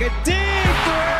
a deep three.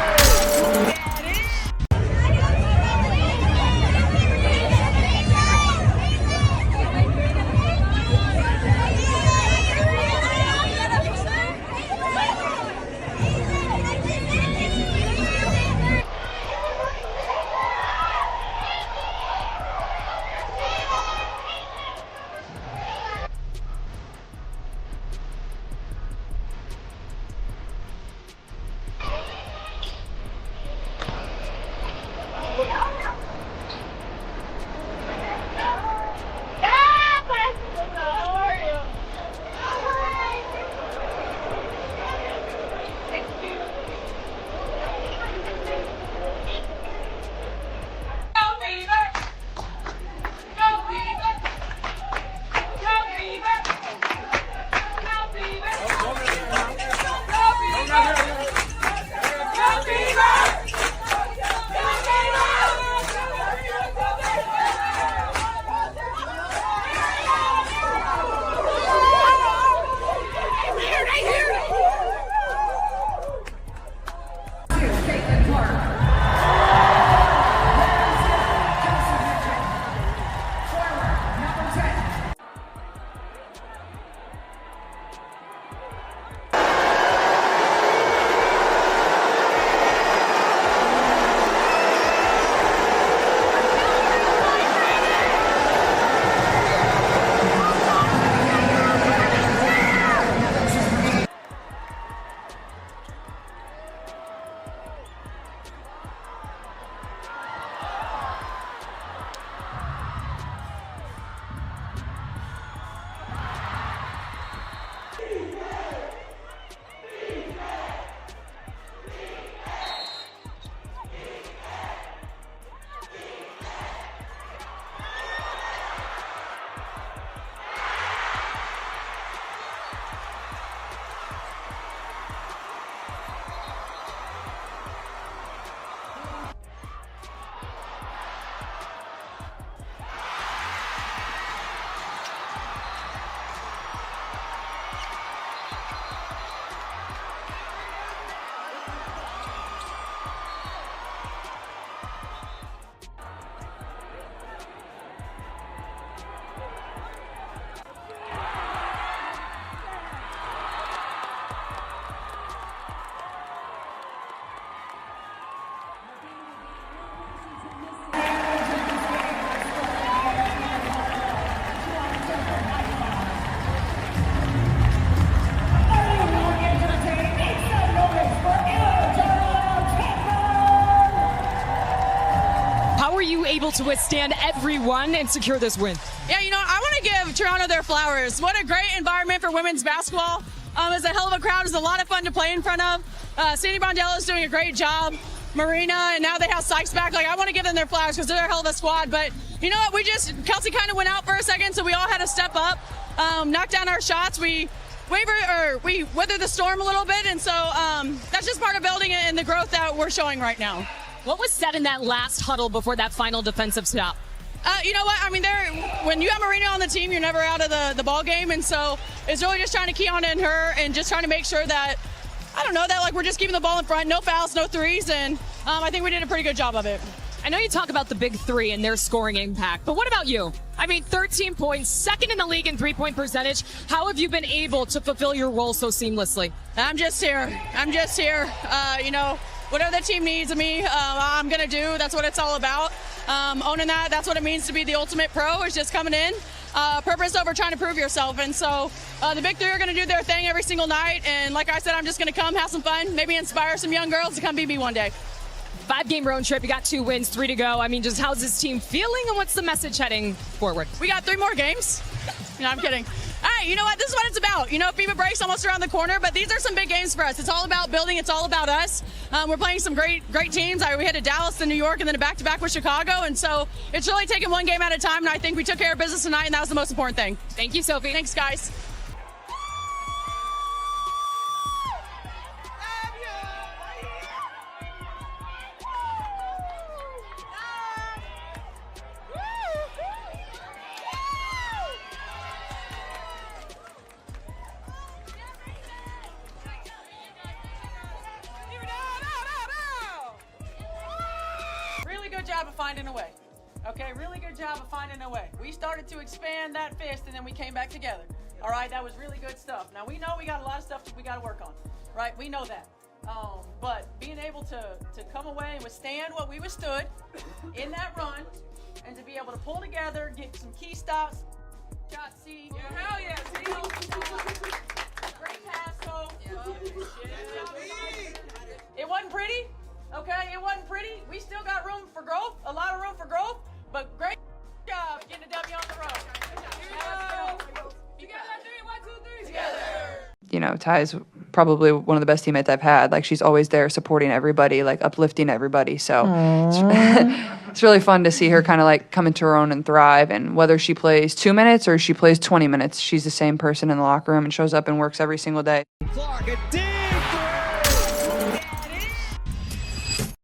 Able to withstand everyone and secure this win. Yeah, you know, I want to give Toronto their flowers. What a great environment for women's basketball. It's a hell of a crowd. It's a lot of fun to play in front of. Sandy Bondello is doing a great job. Marina, and now they have Sykes back. Like, I want to give them their flowers because they're a hell of a squad. But you know what? Kelsey kind of went out for a second, so we all had to step up, knock down our shots. We weathered the storm a little bit, and so that's just part of building it and the growth that we're showing right now. What was said in that last huddle before that final defensive stop? You know what? I mean, when you have Marina on the team, you're never out of the ball game, and so it's really just trying to key on in her and just trying to make sure that, I don't know, that like we're just keeping the ball in front, no fouls, no threes, and I think we did a pretty good job of it. I know you talk about the big three and their scoring impact, but what about you? I mean, 13 points, second in the league in three-point percentage. How have you been able to fulfill your role so seamlessly? I'm just here. You know, whatever the team needs of me, I'm going to do. That's what it's all about. Owning that's what it means to be the ultimate pro, is just coming in, purpose over trying to prove yourself. And so the big three are going to do their thing every single night. And like I said, I'm just going to come, have some fun, maybe inspire some young girls to come beat me one day. 5-game road trip. You got 2 wins, 3 to go. I mean, just how's this team feeling, and what's the message heading forward? We got 3 more games. No, I'm kidding. Hey, you know what? This is what it's about. You know, FIBA break's almost around the corner, but these are some big games for us. It's all about building. It's all about us. We're playing some great teams. We had a Dallas and New York and then a back-to-back with Chicago, and so it's really taking one game at a time, and I think we took care of business tonight, and that was the most important thing. Thank you, Sophie. Thanks, guys. of finding a way. Okay, really good job of finding a way. We started to expand that fist and then we came back together. All right, that was really good stuff. Now we know we got a lot of stuff that we got to work on, right? We know that. But being able to come away and withstand what we withstood in that run and to be able to pull together, get some key stops. Shot C. Yeah, hell yeah. Great pass, so. It wasn't pretty. Okay, it wasn't pretty. We still got room for growth, a lot of room for growth, but great job getting a W on the road. You got that 3, 1, 2, 3 together. You know, Ty's probably one of the best teammates I've had. Like, she's always there supporting everybody, like uplifting everybody. So it's really fun to see her kind of like come into her own and thrive. And whether she plays 2 minutes or she plays 20 minutes, she's the same person in the locker room and shows up and works every single day. Clark, a deep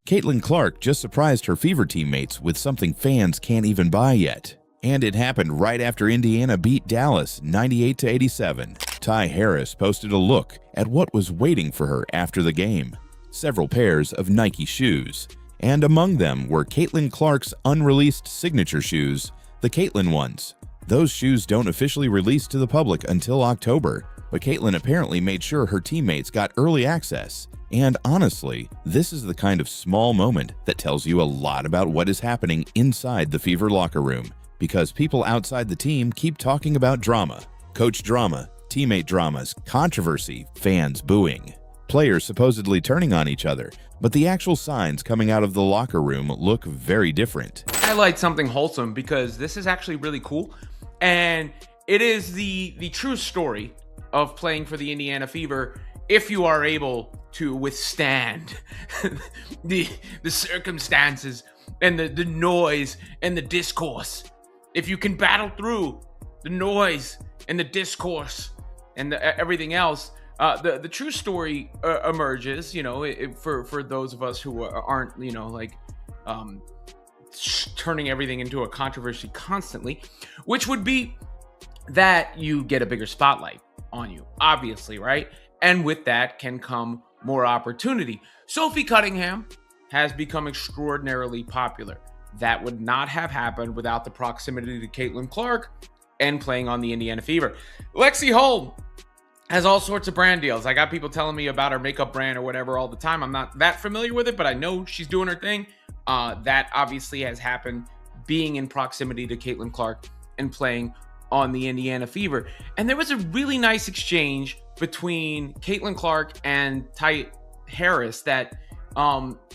Caitlin Clark just surprised her Fever teammates with something fans can't even buy yet. And it happened right after Indiana beat Dallas 98-87. Ty Harris posted a look at what was waiting for her after the game. Several pairs of Nike shoes. And among them were Caitlin Clark's unreleased signature shoes, the Caitlin ones. Those shoes don't officially release to the public until October, but Caitlin apparently made sure her teammates got early access. And honestly, this is the kind of small moment that tells you a lot about what is happening inside the Fever locker room, because people outside the team keep talking about drama, coach drama, teammate dramas, controversy, fans booing, players supposedly turning on each other, but the actual signs coming out of the locker room look very different. Highlight something wholesome because this is actually really cool, and it is the true story of playing for the Indiana Fever if you are able to withstand the circumstances and the noise and the discourse. If you can battle through the noise and the discourse and everything else, the true story emerges, you know, for those of us who aren't, you know, like turning everything into a controversy constantly, which would be that you get a bigger spotlight on you, obviously, right? And with that can come more opportunity. Sophie Cunningham has become extraordinarily popular. That would not have happened without the proximity to Caitlin Clark and playing on the Indiana Fever. Lexi Holm has all sorts of brand deals. I got people telling me about her makeup brand or whatever all the time. I'm not that familiar with it, but I know she's doing her thing. That obviously has happened being in proximity to Caitlin Clark and playing on the Indiana Fever. And there was a really nice exchange between Caitlin Clark and Ty Harris that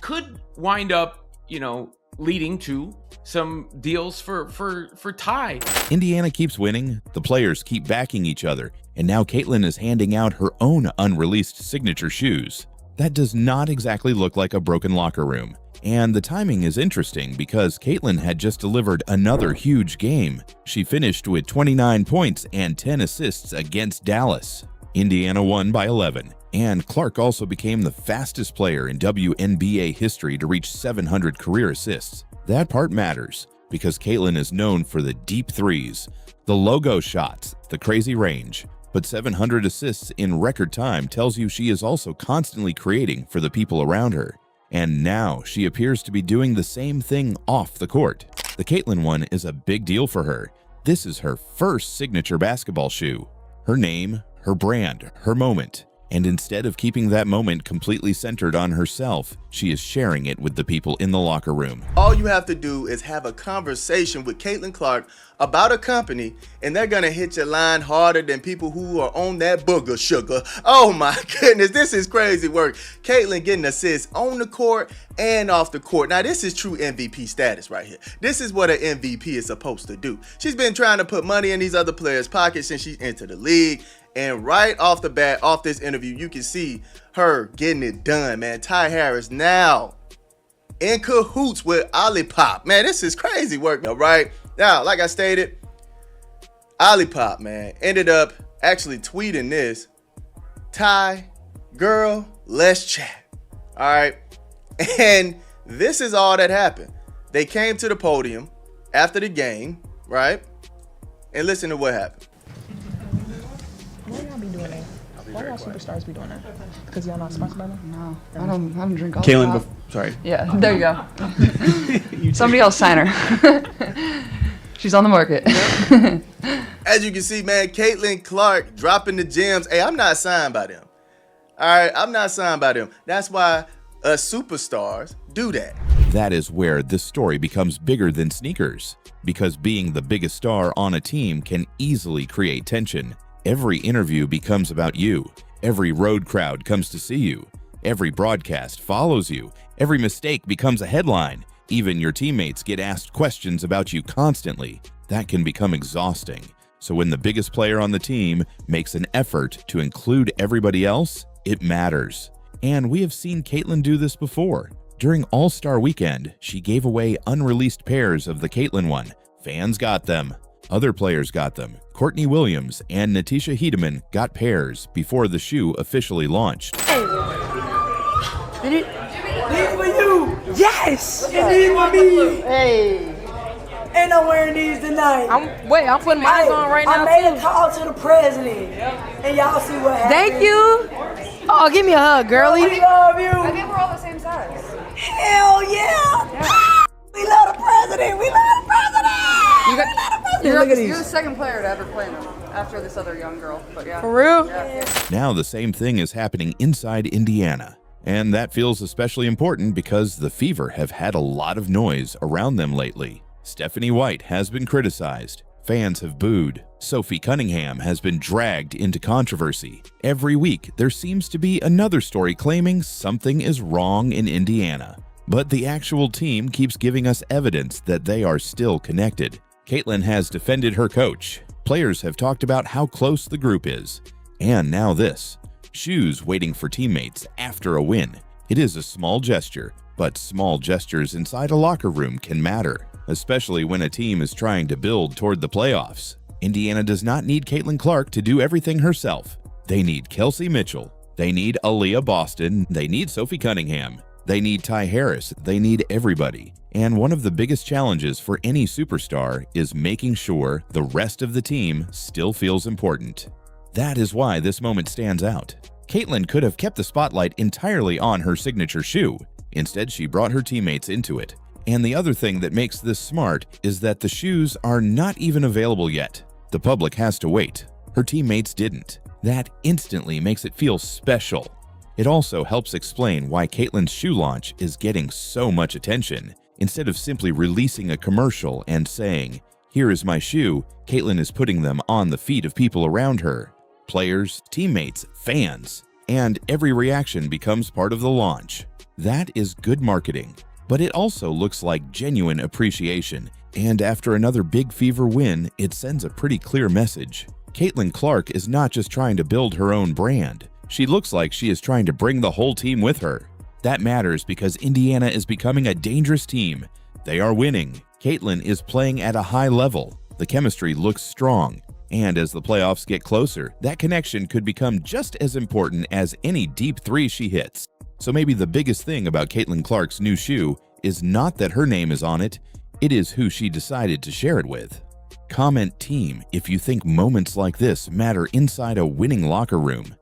could wind up, you know, leading to some deals for Ty. Indiana keeps winning, the players keep backing each other, and now Caitlin is handing out her own unreleased signature shoes. That does not exactly look like a broken locker room. And the timing is interesting because Caitlin had just delivered another huge game. She finished with 29 points and 10 assists against Dallas. Indiana won by 11, and Clark also became the fastest player in WNBA history to reach 700 career assists. That part matters because Caitlin is known for the deep threes, the logo shots, the crazy range. But 700 assists in record time tells you she is also constantly creating for the people around her. And now she appears to be doing the same thing off the court. The Caitlin one is a big deal for her. This is her first signature basketball shoe. Her name, her brand, her moment. And instead of keeping that moment completely centered on herself, she is sharing it with the people in the locker room. All you have to do is have a conversation with Caitlin Clark about a company, and they're gonna hit your line harder than people who are on that booger sugar. Oh my goodness, this is crazy work. Caitlin getting assists on the court and off the court. Now this is true MVP status right here. This is what an MVP is supposed to do. She's been trying to put money in these other players' pockets since she entered the league. And right off the bat, off this interview, you can see her getting it done, man. Ty Harris now in cahoots with Olipop. Man, this is crazy work, all right? Now, like I stated, Olipop, man, ended up actually tweeting this. Ty, girl, let's chat, all right? And this is all that happened. They came to the podium after the game, right? And listen to what happened. Why y'all be doing that? Why y'all superstars be doing that? Because y'all not sponsored by them? No, I don't drink all Caitlin, that. Sorry. Yeah, there you go. Somebody else sign her. She's on the market. As you can see, man, Caitlin Clark dropping the gems. Hey, I'm not signed by them. All right, I'm not signed by them. That's why us superstars do that. That is where this story becomes bigger than sneakers, because being the biggest star on a team can easily create tension. Every interview becomes about you. Every road crowd comes to see you. Every broadcast follows you. Every mistake becomes a headline. Even your teammates get asked questions about you constantly. That can become exhausting. So when the biggest player on the team makes an effort to include everybody else, it matters. And we have seen Caitlin do this before. During All-Star Weekend, she gave away unreleased pairs of the Caitlin one. Fans got them. Other players got them. Courtney Williams and Natisha Hiedemann got pairs before the shoe officially launched. These for you. Yes. And these for me. Hey. And I'm wearing these tonight. I'm putting mine on right now. I made a call to the president. And y'all see what happened. Thank you. Oh, give me a hug, girlie. We love you. I think we're all the same size. Hell yeah. We love the president. We love the president. Look at these. You're the second player to ever play them after this other young girl. But yeah. For real? Yeah. Now the same thing is happening inside Indiana. And that feels especially important because the Fever have had a lot of noise around them lately. Stephanie White has been criticized. Fans have booed. Sophie Cunningham has been dragged into controversy. Every week, there seems to be another story claiming something is wrong in Indiana. But the actual team keeps giving us evidence that they are still connected. Caitlin has defended her coach. Players have talked about how close the group is. And now this. Shoes waiting for teammates after a win. It is a small gesture, but small gestures inside a locker room can matter, especially when a team is trying to build toward the playoffs. Indiana does not need Caitlin Clark to do everything herself. They need Kelsey Mitchell. They need Aaliyah Boston. They need Sophie Cunningham. They need Ty Harris. They need everybody. And one of the biggest challenges for any superstar is making sure the rest of the team still feels important. That is why this moment stands out. Caitlin could have kept the spotlight entirely on her signature shoe. Instead, she brought her teammates into it. And the other thing that makes this smart is that the shoes are not even available yet. The public has to wait. Her teammates didn't. That instantly makes it feel special. It also helps explain why Caitlin's shoe launch is getting so much attention. Instead of simply releasing a commercial and saying, "Here is my shoe," Caitlin is putting them on the feet of people around her. Players, teammates, fans, and every reaction becomes part of the launch. That is good marketing, but it also looks like genuine appreciation, and after another big Fever win, it sends a pretty clear message. Caitlin Clark is not just trying to build her own brand. She looks like she is trying to bring the whole team with her. That matters because Indiana is becoming a dangerous team. They are winning. Caitlin is playing at a high level. The chemistry looks strong. And as the playoffs get closer, that connection could become just as important as any deep three she hits. So maybe the biggest thing about Caitlin Clark's new shoe is not that her name is on it, it is who she decided to share it with. Comment team if you think moments like this matter inside a winning locker room.